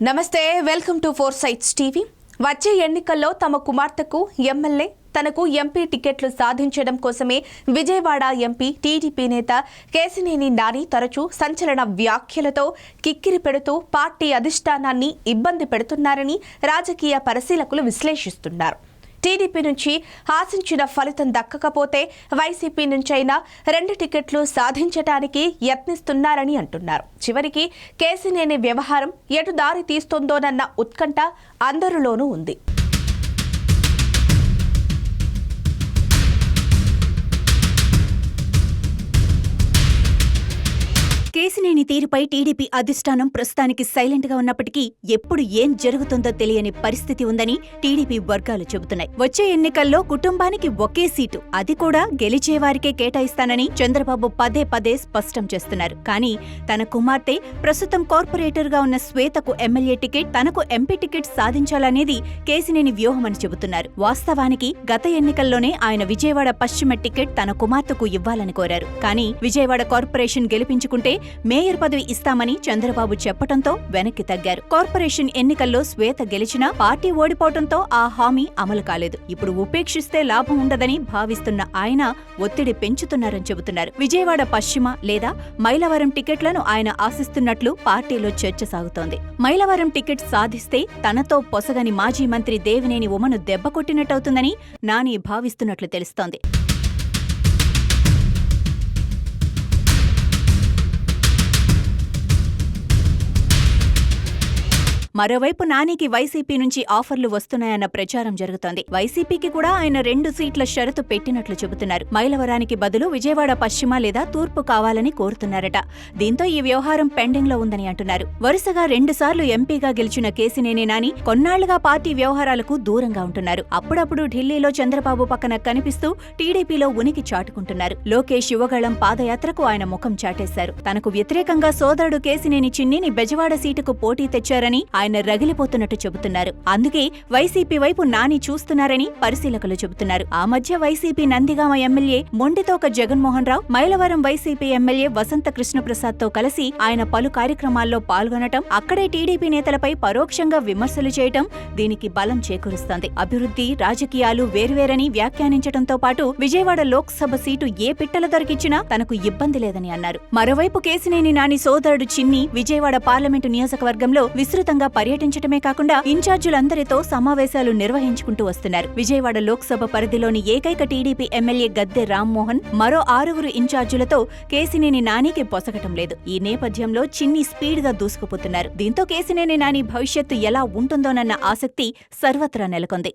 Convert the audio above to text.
నమస్తే, welcome to four sights TV. వచ్చే ఎన్నికల్లో తమ కుమార్తెకు ఎమ్మెల్యే, తనకు ఎంపీ టికెట్లు సాధించడం కోసమే విజయవాడ ఎంపీ టీడీపీ నేత కేశినేని నాని తరచూ సంచలన వ్యాఖ్యలతో కిక్కిరి పెడుతూ పార్టీ అధిష్టానాన్ని ఇబ్బంది పెడుతున్నారని రాజకీయ పరిశీలకులు విశ్లేషిస్తున్నారు. టీడీపీ నుంచి ఆశించిన ఫలితం దక్కకపోతే వైసీపీ నుంచైనా 2 టికెట్లు సాధించడానికి యత్నిస్తున్నారని అంటున్నారు. చివరికి కేశినేని వ్యవహారం ఎటు దారి తీస్తోందోనన్న ఉత్కంఠ అందరిలోనూ ఉంది. కేశినేని తీరుపై టీడీపీ అధిష్టానం ప్రస్తుతానికి సైలెంట్ గా ఉన్నప్పటికీ ఎప్పుడు ఏం జరుగుతుందో తెలియని పరిస్థితి ఉందని టీడీపీ వర్గాలు చెబుతున్నాయి. వచ్చే ఎన్నికల్లో కుటుంబానికి ఒకే సీటు, అది కూడా గెలిచేవారికే కేటాయిస్తానని చంద్రబాబు పదే పదే స్పష్టం చేస్తున్నారు. కానీ తన కుమార్తె, ప్రస్తుతం కార్పొరేటర్ గా ఉన్న శ్వేతకు ఎమ్మెల్యే టికెట్, తనకు ఎంపీ టికెట్ సాధించాలనేది కేశినేని వ్యూహమని చెబుతున్నారు. వాస్తవానికి గత ఎన్నికల్లోనే ఆయన విజయవాడ పశ్చిమ టికెట్ తన కుమార్తెకు ఇవ్వాలని కోరారు. కానీ విజయవాడ కార్పొరేషన్ గెలిపించుకుంటే మేయర్ పదవి ఇస్తామని చంద్రబాబు చెప్పడంతో వెనక్కి తగ్గారు. కార్పొరేషన్ ఎన్నికల్లో శ్వేత గెలిచినా పార్టీ ఓడిపోవడంతో ఆ హామీ అమలు కాలేదు. ఇప్పుడు ఉపేక్షిస్తే లాభం ఉండదని భావిస్తున్న ఆయన ఒత్తిడి పెంచుతున్నారని చెబుతున్నారు. విజయవాడ పశ్చిమ లేదా మైలవరం టికెట్లను ఆయన ఆశిస్తున్నట్లు పార్టీలో చర్చ సాగుతోంది. మైలవరం టికెట్ సాధిస్తే తనతో పొసగని మాజీ మంత్రి దేవినేని ఉమను దెబ్బకొట్టినట్టవుతుందని నాని భావిస్తున్నట్లు తెలుస్తోంది. మరోవైపు నానికి వైసీపీ నుంచి ఆఫర్లు వస్తున్నాయన్న ప్రచారం జరుగుతోంది. వైసీపీకి కూడా ఆయన 2 సీట్ల షరతు పెట్టినట్లు చెబుతున్నారు. మైలవరానికి బదులు విజయవాడ పశ్చిమ లేదా తూర్పు కావాలని కోరుతున్నారట. దీంతో ఈ వ్యవహారం పెండింగ్ లో ఉందని అంటున్నారు. వరుసగా 2 సార్లు ఎంపీగా గెలిచిన కేశినేని నాని కొన్నాళ్లుగా పార్టీ వ్యవహారాలకు దూరంగా ఉంటున్నారు. అప్పుడప్పుడు ఢిల్లీలో చంద్రబాబు పక్కన కనిపిస్తూ టీడీపీలో ఉనికి చాటుకుంటున్నారు. లోకేష్ యువగళం పాదయాత్రకు ఆయన ముఖం చాటేశారు. తనకు వ్యతిరేకంగా సోదరుడు కేశినేని చిన్నిని బెజవాడ సీటుకు పోటీ తెచ్చారని ఆయన రగిలిపోతున్నట్టు చెబుతున్నారు. అందుకే వైసీపీ వైపు నాని చూస్తున్నారని పరిశీలకులు చెబుతున్నారు. ఆ మధ్య YCP Nandigama MLA Mondithoka Jaganmohan Rao, Mylavaram YCP MLA వసంత కృష్ణప్రసాద్ తో కలిసి ఆయన పలు కార్యక్రమాల్లో పాల్గొనటం, అక్కడే టీడీపీ నేతలపై పరోక్షంగా విమర్శలు చేయటం దీనికి బలం చేకూరుస్తోంది. అభివృద్ధి, రాజకీయాలు వేర్వేరని వ్యాఖ్యానించడంతో పాటు విజయవాడ లోక్సభ సీటు ఏ పిట్టల దొరికిచ్చినా తనకు ఇబ్బంది లేదని అన్నారు. మరోవైపు కేశినేని నాని సోదరుడు చిన్ని విజయవాడ పార్లమెంటు నియోజకవర్గంలో విస్తృతంగా పర్యటించటమే కాకుండా ఇన్ఛార్జీలందరితో సమావేశాలు నిర్వహించుకుంటూ వస్తున్నారు. విజయవాడ లోక్సభ పరిధిలోని ఏకైక టీడీపీ ఎమ్మెల్యే గద్దె రామ్మోహన్ మరో 6 ఇన్ఛార్జీలతో కేశినేని నానికి పొసగటం లేదు. ఈ నేపథ్యంలో చిన్ని స్పీడ్ గా దూసుకుపోతున్నారు. దీంతో కేశినేని నాని భవిష్యత్తు ఎలా ఉంటుందోనన్న ఆసక్తి సర్వత్రా నెలకొంది.